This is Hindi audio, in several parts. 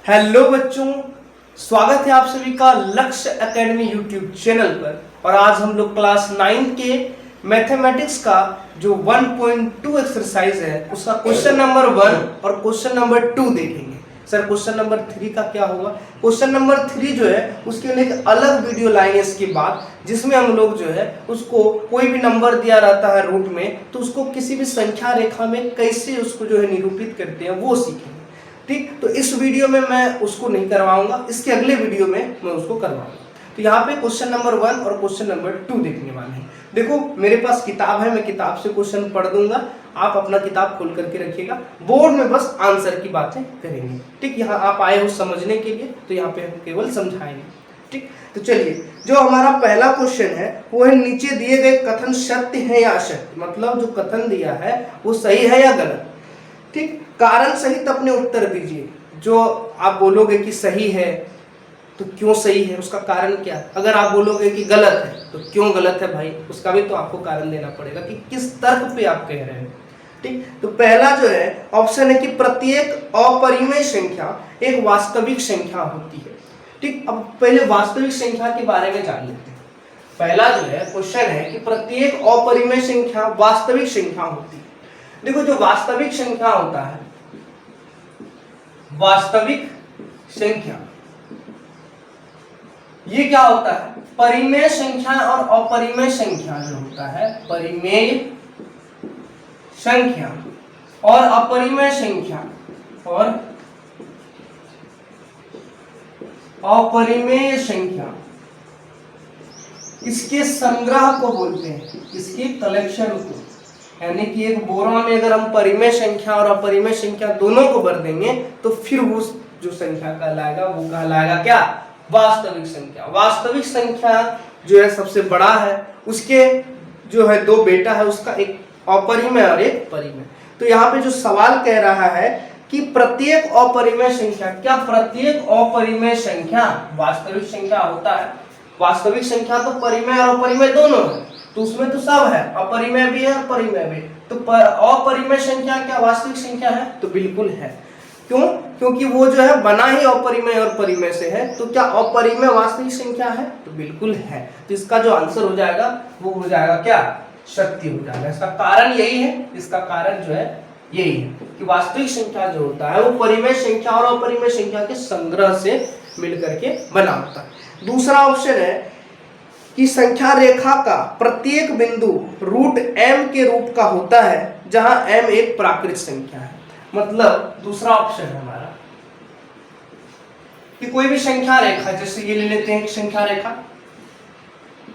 हेलो बच्चों, स्वागत है आप सभी का लक्ष्य एकेडमी यूट्यूब चैनल पर। और आज हम लोग क्लास 9 के मैथमेटिक्स का जो 1.2 एक्सरसाइज है उसका क्वेश्चन नंबर 1 और क्वेश्चन नंबर 2 देखेंगे। सर क्वेश्चन नंबर 3 का क्या होगा? क्वेश्चन नंबर 3 जो है उसके लिए एक अलग वीडियो लाएंगे इसके बाद, जिसमें हम लोग जो है उसको कोई भी नंबर दिया रहता है रूट में, तो उसको किसी भी संख्या रेखा में कैसे उसको जो है निरूपित करते हैं वो सीखेंगे। ठीक, तो इस वीडियो में मैं उसको नहीं करवाऊंगा, इसके अगले वीडियो में मैं उसको करवाऊंगा। तो यहाँ पे क्वेश्चन नंबर 1 और क्वेश्चन नंबर 2 देखने वाले हैं। देखो मेरे पास किताब है, मैं किताब से क्वेश्चन पढ़ दूंगा, आप अपना किताब खोल करके रखिएगा, बोर्ड में बस आंसर की बातें करेंगे। ठीक, यहाँ आप आए हो समझने के लिए, तो यहाँ पे हम केवल समझाएंगे। ठीक, तो चलिए, जो हमारा पहला क्वेश्चन है वो है नीचे दिए गए कथन सत्य है या असत्य, मतलब जो कथन दिया है वो सही है या गलत। ठीक, कारण सहित अपने उत्तर दीजिए। जो आप बोलोगे कि सही है तो क्यों सही है, उसका कारण क्या है। अगर आप बोलोगे कि गलत है तो क्यों गलत है भाई, उसका भी तो आपको कारण देना पड़ेगा कि किस तर्क पे आप कह रहे हैं। ठीक, तो पहला जो है ऑप्शन है कि प्रत्येक अपरिमेय संख्या एक वास्तविक संख्या होती है। ठीक, अब पहले वास्तविक संख्या के बारे में जान लेते हैं। पहला जो है क्वेश्चन है कि प्रत्येक अपरिमेय संख्या वास्तविक संख्या होती है। देखो, जो वास्तविक संख्या होता है, वास्तविक संख्या ये क्या होता है? परिमेय संख्या और अपरिमेय संख्या जो होता है, परिमेय संख्या और अपरिमेय संख्या और अपरिमेय संख्या, इसके संग्रह को बोलते हैं, इसके कलेक्शन को। यानी कि एक बोरा में अगर हम परिमेय संख्या और अपरिमेय संख्या दोनों को भर देंगे तो फिर वो जो संख्या कहलाएगा वो कहलाएगा क्या? वास्तविक संख्या। वास्तविक संख्या जो है सबसे बड़ा है, उसके जो है दो बेटा है, उसका एक अपरिमेय और एक परिमेय। तो यहाँ पे जो सवाल कह रहा है कि प्रत्येक अपरिमेय संख्या, क्या प्रत्येक अपरिमेय संख्या वास्तविक संख्या होता है? वास्तविक संख्या तो परिमेय और अपरिमेय दोनों है, तो उसमें तो सब है, अपरिमेय भी है परिमेय भी। तो अपरिमेय संख्या क्या वास्तविक संख्या है? तो बिल्कुल है। क्यों? क्योंकि वो जो है बना ही अपरिमेय और परिमेय से है, तो क्या अपरिमेय वास्तविक संख्या है? तो बिल्कुल है। तो इसका जो आंसर हो जाएगा वो हो जाएगा क्या? सत्य हो जाएगा। इसका कारण यही है, इसका कारण जो है यही है कि वास्तविक संख्या जो होता है वो परिमेय संख्या और अपरिमेय संख्या के संग्रह से मिलकर के बना होता है। दूसरा ऑप्शन है कि संख्या रेखा का प्रत्येक बिंदु रूट m के रूप का होता है, जहां m एक प्राकृत संख्या है। मतलब दूसरा ऑप्शन है हमारा कि कोई भी संख्या रेखा, जैसे ये ले लेते हैं एक संख्या रेखा,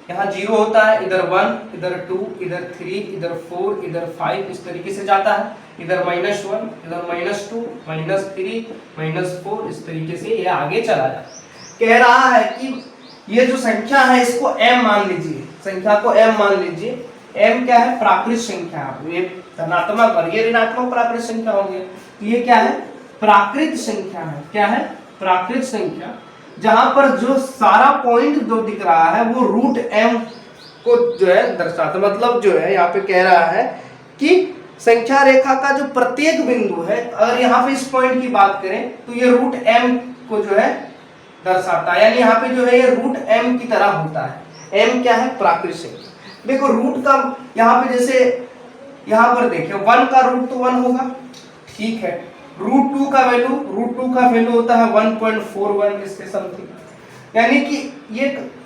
यहाँ 0 होता है, इधर 1, इधर 2, इधर 3, इधर 4, इधर 5, इस तरीके से जाता है, इधर -1, इधर -2, -3, -4, इस तरीके से ये आगे चला जाता है। कह रहा है कि ये जो संख्या है इसको m मान लीजिए, संख्या को m मान लीजिए। m क्या है? प्राकृत संख्या। ये धनात्मक और ये ऋणात्मक प्राकृत संख्या हो गया, तो ये क्या है? प्राकृत संख्या है। क्या है? प्राकृत संख्या, जहां पर जो सारा पॉइंट जो दिख रहा है वो रूट m को जो है दर्शाता। मतलब जो है यहाँ पे कह रहा है कि संख्या रेखा का जो प्रत्येक बिंदु है, अगर यहाँ पे इस पॉइंट की बात करें तो ये रूट m को जो है दर्शाता है। यानी यहाँ पे जो है ये रूट m की तरह होता है। m क्या है? प्राकृत संख्या। देखो रूट का यहाँ पे जैसे यहाँ पर देखिए 1 का रूट तो 1 होगा, ठीक है। रूट 2 का वैल्यू होता है 1.41 इसके समथिंग, यानी कि ये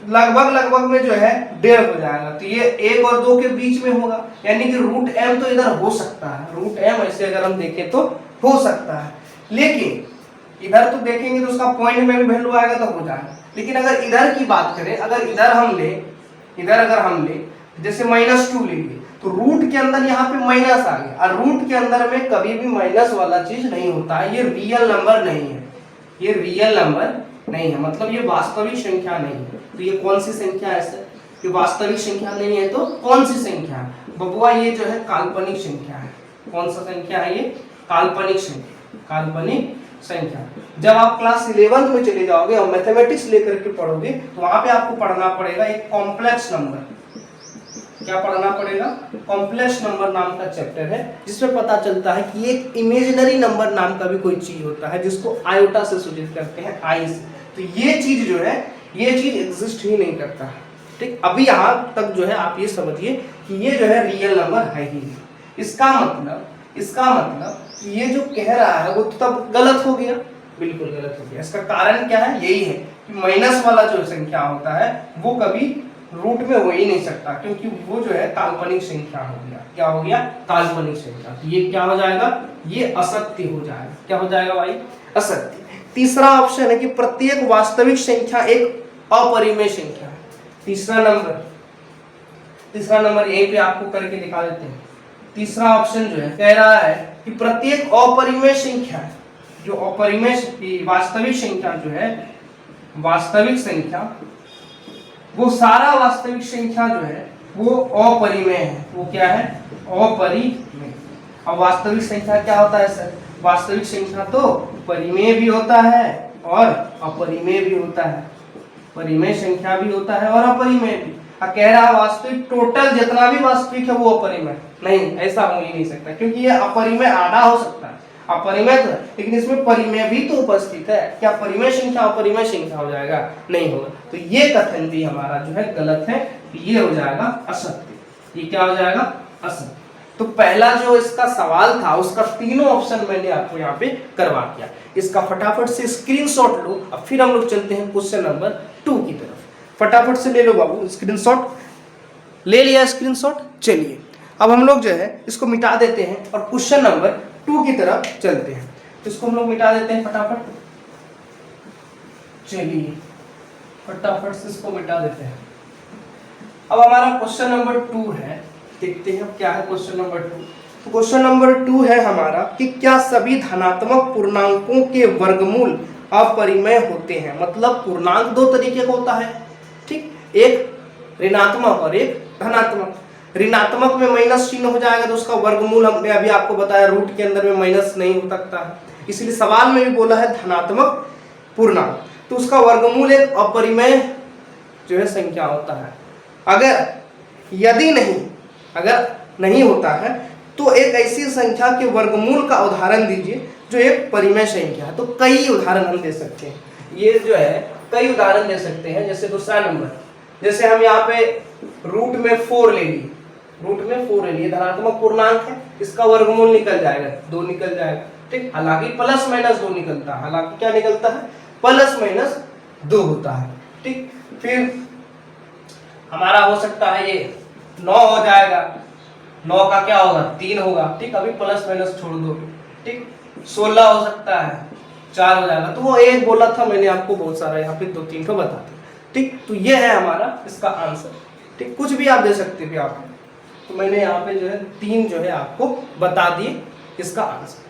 लगभग में जो है 1.5 हो जाएगा। तो ये 1 और 2 के बीच में होगा, यानी कि रूट m तो इधर हो सकता है। रूट m ऐसे अगर हम देखें तो हो सकता है, लेकिन इधर तो देखेंगे तो उसका पॉइंट में भी वैल्यू आएगा तो हो जाएगा। लेकिन अगर इधर की बात करें, अगर इधर अगर हम ले जैसे -2 लेंगे तो रूट के अंदर यहाँ पे माइनस आ गया, और रूट के अंदर में कभी भी माइनस वाला चीज नहीं होता है। ये रियल नंबर नहीं है, ये रियल नंबर नहीं है, मतलब ये वास्तविक संख्या नहीं है। तो ये कौन सी संख्या है सर? ये वास्तविक संख्या नहीं है तो कौन सी संख्या है बबुआ? ये जो है काल्पनिक संख्या है। कौन सा संख्या है ये? काल्पनिक संख्या। काल्पनिक संख्या। जब आप क्लास 11 में चले जाओगे और मैथमेटिक्स लेकर के पढ़ोगे तो वहां पे आपको पढ़ना पड़ेगा एक कॉम्प्लेक्स नंबर। क्या पढ़ना पड़ेगा? कॉम्प्लेक्स नंबर नाम का चैप्टर है, जिसमें पता चलता है कि एक इमेजिनरी नंबर नाम का भी कोई चीज होता है जिसको आयोटा से सूचित करते हैं, आई से। तो ये चीज जो है, ये चीज एग्जिस्ट ही नहीं करता। ठीक, अभी यहाँ तक जो है आप ये समझिए कि ये जो है रियल नंबर है ही नहीं। इसका मतलब कि ये जो कह रहा है वो तो तब गलत हो गया, बिल्कुल गलत हो गया। इसका कारण क्या है? यही है कि माइनस वाला जो संख्या होता है वो कभी रूट में हो ही नहीं सकता, क्योंकि वो जो है काल्पनिक संख्या हो गया। क्या हो गया? काल्पनिक संख्या। तो ये क्या हो जाएगा? ये असत्य हो जाएगा। क्या हो जाएगा भाई? असत्य। तीसरा ऑप्शन है कि प्रत्येक वास्तविक संख्या एक अपरिमेय संख्या है। तीसरा नंबर यहीं पे आपको करके दिखा देते हैं। तीसरा ऑप्शन जो है कह रहा है कि प्रत्येक अपरिमेय संख्या, जो अपरिमेय वास्तविक संख्या जो है, वास्तविक संख्या, वो सारा वास्तविक संख्या जो है वो अपरिमेय है। वो क्या है? अपरिमेय। अब वास्तविक संख्या क्या होता है सर? वास्तविक संख्या तो परिमेय भी होता है और अपरिमेय भी होता है। परिमेय संख्या भी होता है और अपरिमेय भी। कह रहा वास्तविक टोटल जितना भी वास्तविक है वो अपरिमेय नहीं, ऐसा हो ही नहीं सकता, क्योंकि ये अपरिमेय आधा हो सकता है, अपरिमेय तो है, लेकिन इसमें परिमेय भी तो उपस्थित है। क्या परिमेय संख्या अपरिमेय संख्या हो जाएगा? नहीं होगा। तो ये कथन भी हमारा जो है गलत है, ये हो जाएगा असत्य। ये क्या हो जाएगा? असत्य। तो पहला जो इसका सवाल था उसका तीनों ऑप्शन मैंने आपको यहाँ पे करवा दिया। इसका फटाफट से स्क्रीनशॉट लो। अब फिर हम लोग चलते हैं क्वेश्चन नंबर 2 की तरफ। फटाफट से ले लो बाबू स्क्रीनशॉट। ले लिया स्क्रीनशॉट? चलिए अब हम लोग जो है इसको मिटा देते हैं और क्वेश्चन नंबर 2 की तरफ चलते हैं। इसको हम लोग मिटा देते हैं फटाफट। चलिए फटाफट से इसको मिटा देते हैं। अब हमारा क्वेश्चन नंबर 2 है, देखते हैं क्या है क्वेश्चन नंबर 2। तो क्वेश्चन नंबर 2 है हमारा कि क्या सभी धनात्मक पूर्णांकों के वर्गमूल अपरिमेय होते हैं? मतलब पूर्णांक दो तरीके का होता है, ठीक, एक ऋणात्मक और एक धनात्मक। ऋणात्मक में माइनस चिन्ह हो जाएगा तो उसका वर्गमूल हमने अभी आपको बताया रूट के अंदर में माइनस नहीं हो सकता है, इसलिए सवाल में भी बोला है धनात्मक पूर्णांक, तो उसका वर्गमूल एक अपरिमेय जो है संख्या होता है। अगर नहीं होता है तो एक ऐसी संख्या के वर्गमूल का उदाहरण दीजिए जो एक परिमेय संख्या है। तो कई उदाहरण हम दे सकते हैं, ये जो है कई उदाहरण दे सकते हैं। जैसे दूसरा नंबर, जैसे हम यहाँ पे रूट में 4 ले लिए, धनात्मक पूर्णांक है, इसका वर्गमूल निकल जाएगा 2 निकल जाएगा, ठीक। हालांकि प्लस माइनस 2 निकलता है, हालांकि क्या निकलता है? प्लस माइनस 2 होता है, ठीक। फिर हमारा हो सकता है ये 9 हो जाएगा, 9 का क्या होगा? 3 होगा, ठीक। अभी प्लस माइनस छोड़ दो, ठीक। 16 हो सकता है, 4 हो जाएगा। तो वो एक बोला था मैंने आपको, बहुत सारा यहाँ पे 2-3 को बता दिया, ठीक। तो ये है हमारा इसका आंसर, ठीक। कुछ भी आप दे सकते थे आप, तो मैंने यहाँ पे जो है 3 जो है आपको बता दिए इसका आंसर।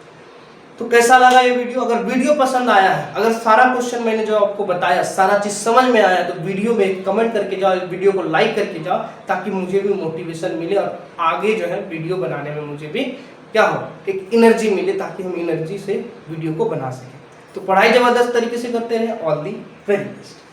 तो कैसा लगा ये वीडियो? अगर वीडियो पसंद आया है, अगर सारा क्वेश्चन मैंने जो आपको बताया सारा चीज समझ में आया, तो वीडियो में कमेंट करके जाओ, वीडियो को लाइक करके जाओ, ताकि मुझे भी मोटिवेशन मिले और आगे जो है वीडियो बनाने में मुझे भी क्या हो, एक एनर्जी मिले, ताकि हम एनर्जी से वीडियो को बना सकें। तो पढ़ाई जबरदस्त तरीके से करते रहे। All the very best.